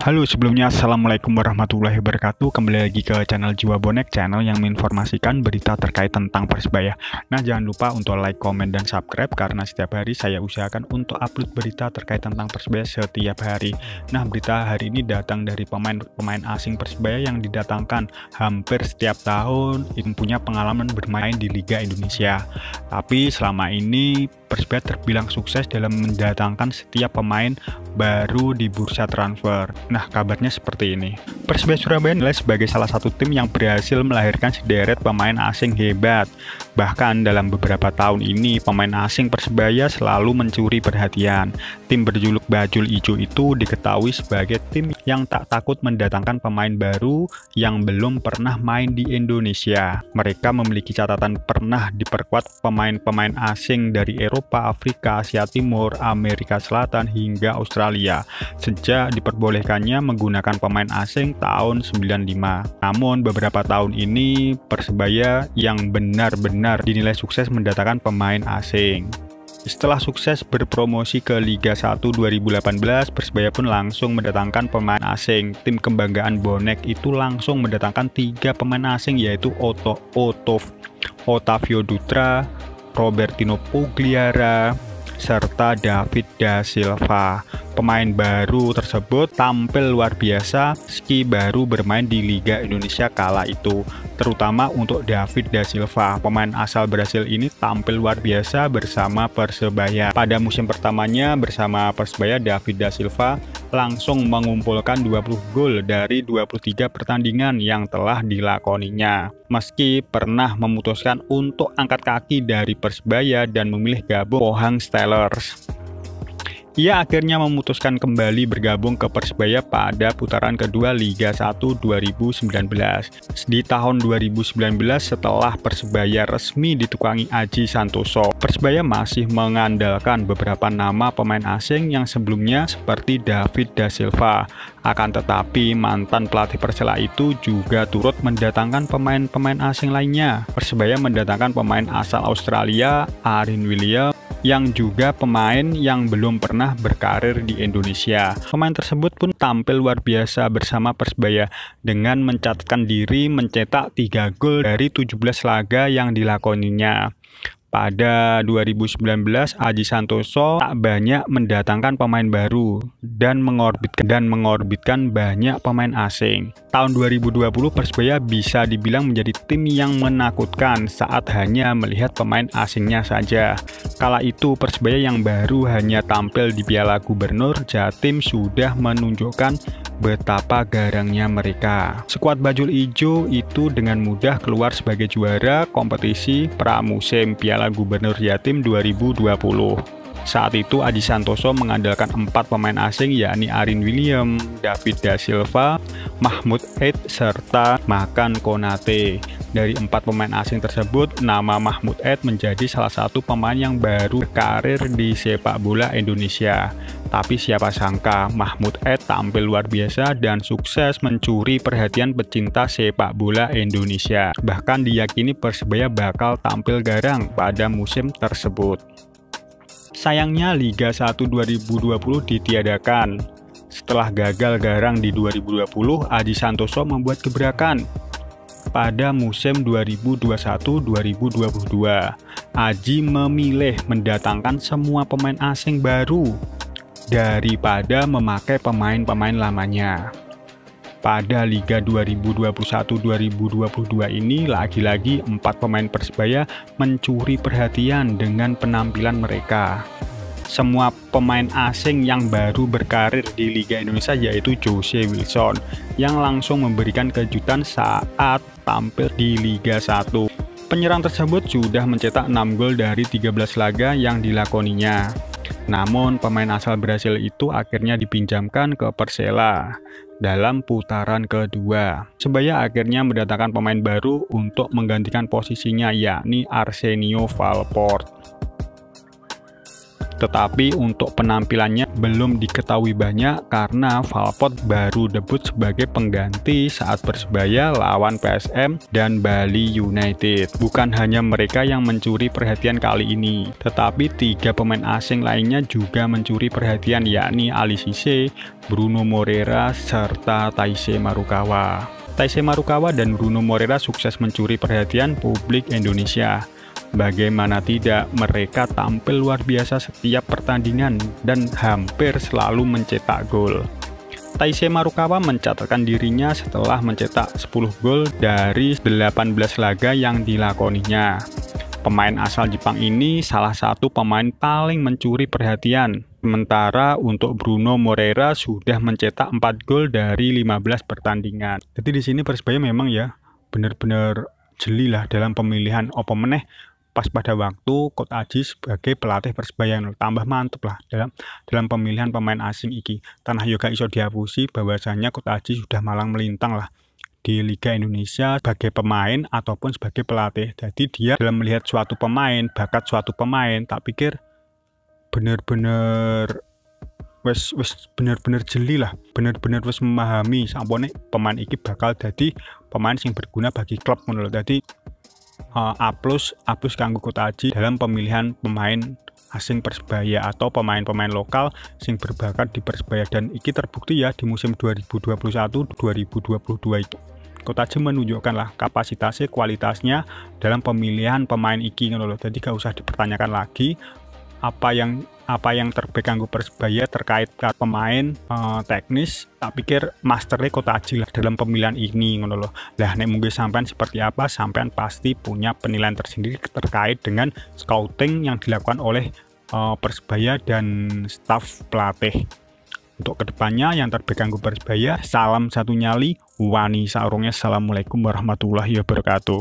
Halo, sebelumnya Assalamualaikum warahmatullahi wabarakatuh. Kembali lagi ke channel Jiwa Bonek, channel yang menginformasikan berita terkait tentang Persebaya. Nah, jangan lupa untuk like, komen, dan subscribe karena setiap hari saya usahakan untuk upload berita terkait tentang Persebaya setiap hari. Nah, berita hari ini datang dari pemain asing Persebaya yang didatangkan hampir setiap tahun yang punya pengalaman bermain di Liga Indonesia. Tapi selama ini Persebaya terbilang sukses dalam mendatangkan setiap pemain baru di bursa transfer. Nah, kabarnya seperti ini. Persebaya Surabaya dinilai sebagai salah satu tim yang berhasil melahirkan sederet pemain asing hebat. Bahkan dalam beberapa tahun ini, pemain asing Persebaya selalu mencuri perhatian. Tim berjuluk Bajul Ijo itu diketahui sebagai tim yang tak takut mendatangkan pemain baru yang belum pernah main di Indonesia. Mereka memiliki catatan pernah diperkuat pemain-pemain asing dari Eropa, Afrika, Asia Timur, Amerika Selatan, hingga Australia. Sejak diperbolehkannya menggunakan pemain asing tahun 95. Namun beberapa tahun ini Persebaya yang benar-benar dinilai sukses mendatangkan pemain asing. Setelah sukses berpromosi ke Liga 1 2018, Persebaya pun langsung mendatangkan pemain asing. Tim kebanggaan bonek itu langsung mendatangkan 3 pemain asing, yaitu Otavio Dutra, Robertino Pugliara, serta David da Silva. Pemain baru tersebut tampil luar biasa meski baru bermain di Liga Indonesia kala itu, terutama untuk David da Silva. Pemain asal Brasil ini tampil luar biasa bersama Persebaya. Pada musim pertamanya bersama Persebaya, David da Silva langsung mengumpulkan 20 gol dari 23 pertandingan yang telah dilakoninya. Meski pernah memutuskan untuk angkat kaki dari Persebaya dan memilih gabung Pohang Steelers, ia akhirnya memutuskan kembali bergabung ke Persebaya pada putaran kedua Liga 1 2019. Di tahun 2019, setelah Persebaya resmi ditukangi Aji Santoso, Persebaya masih mengandalkan beberapa nama pemain asing yang sebelumnya seperti David da Silva. Akan tetapi, mantan pelatih Persela itu juga turut mendatangkan pemain-pemain asing lainnya. Persebaya mendatangkan pemain asal Australia, Aaron Williams, yang juga pemain yang belum pernah berkarir di Indonesia. Pemain tersebut pun tampil luar biasa bersama Persebaya dengan mencatatkan diri mencetak 3 gol dari 17 laga yang dilakoninya. Pada 2019, Aji Santoso tak banyak mendatangkan pemain baru dan mengorbitkan banyak pemain asing. Tahun 2020, Persebaya bisa dibilang menjadi tim yang menakutkan saat hanya melihat pemain asingnya saja. Kala itu, Persebaya yang baru hanya tampil di Piala Gubernur Jatim sudah menunjukkan betapa garangnya mereka. Skuad Bajul Ijo itu dengan mudah keluar sebagai juara kompetisi pramusim Piala Gubernur Jatim 2020. Saat itu Aji Santoso mengandalkan 4 pemain asing, yakni Aaron Williams, David da Silva, Mahmud Eid, serta Makan Konate. Dari 4 pemain asing tersebut, nama Mahmud Eid menjadi salah satu pemain yang baru berkarir di sepak bola Indonesia. Tapi siapa sangka Mahmud Eid tampil luar biasa dan sukses mencuri perhatian pecinta sepak bola Indonesia. Bahkan diyakini Persebaya bakal tampil garang pada musim tersebut. Sayangnya Liga 1 2020 ditiadakan. Setelah gagal garang di 2020, Aji Santoso membuat gebrakan. Pada musim 2021-2022, Aji memilih mendatangkan semua pemain asing baru daripada memakai pemain-pemain lamanya. Pada Liga 2021-2022 ini, lagi-lagi 4 pemain Persebaya mencuri perhatian dengan penampilan mereka. Semua pemain asing yang baru berkarir di Liga Indonesia, yaitu Jose Wilson, yang langsung memberikan kejutan saat tampil di Liga 1. Penyerang tersebut sudah mencetak 6 gol dari 13 laga yang dilakoninya. Namun pemain asal Brasil itu akhirnya dipinjamkan ke Persela dalam putaran kedua. Persebaya akhirnya mendatangkan pemain baru untuk menggantikan posisinya, yakni Arsenio Valport. Tetapi untuk penampilannya belum diketahui banyak karena Valpot baru debut sebagai pengganti saat Persebaya lawan PSM dan Bali United. Bukan hanya mereka yang mencuri perhatian kali ini, tetapi 3 pemain asing lainnya juga mencuri perhatian, yakni Ali Cisse, Bruno Moreira, serta Taisei Marukawa. Taisei Marukawa dan Bruno Moreira sukses mencuri perhatian publik Indonesia. Bagaimana tidak, mereka tampil luar biasa setiap pertandingan dan hampir selalu mencetak gol. Taisei Marukawa mencatatkan dirinya setelah mencetak 10 gol dari 18 laga yang dilakoninya. Pemain asal Jepang ini salah satu pemain paling mencuri perhatian. Sementara untuk Bruno Moreira sudah mencetak 4 gol dari 15 pertandingan. Jadi di sini Persebaya memang ya benar-benar jeli lah dalam pemilihan opo meneh. Pas pada waktu Coach Aji sebagai pelatih Persebaya tambah mantep lah dalam pemilihan pemain asing iki. Tanah yoga iso diapusi bahwasanya Coach Aji sudah malang melintang lah di Liga Indonesia sebagai pemain ataupun sebagai pelatih. Jadi dia dalam melihat suatu pemain, bakat suatu pemain, tak pikir bener-bener wes bener-bener jeli lah, bener-bener wes memahami sampone pemain iki bakal jadi pemain yang berguna bagi klub menurut. Jadi A+ kanggo Coach Aji dalam pemilihan pemain asing Persebaya atau pemain-pemain lokal sing berbakat di Persebaya, dan iki terbukti ya di musim 2021-2022 itu. Coach Aji menunjukkan lah kapasitasnya, kualitasnya dalam pemilihan pemain iki ngono lho. Jadi gak usah dipertanyakan lagi apa yang terbaik kanggo Persebaya terkait pemain teknis. Tak pikir masternya Coach Aji lah dalam pemilihan ini ngono loh. Lah nek mungkin sampean seperti apa, sampean pasti punya penilaian tersendiri terkait dengan scouting yang dilakukan oleh Persebaya dan staf pelatih. Untuk kedepannya yang terbaik kanggo Persebaya, salam satu nyali, wani saurungnya. Assalamualaikum warahmatullahi wabarakatuh.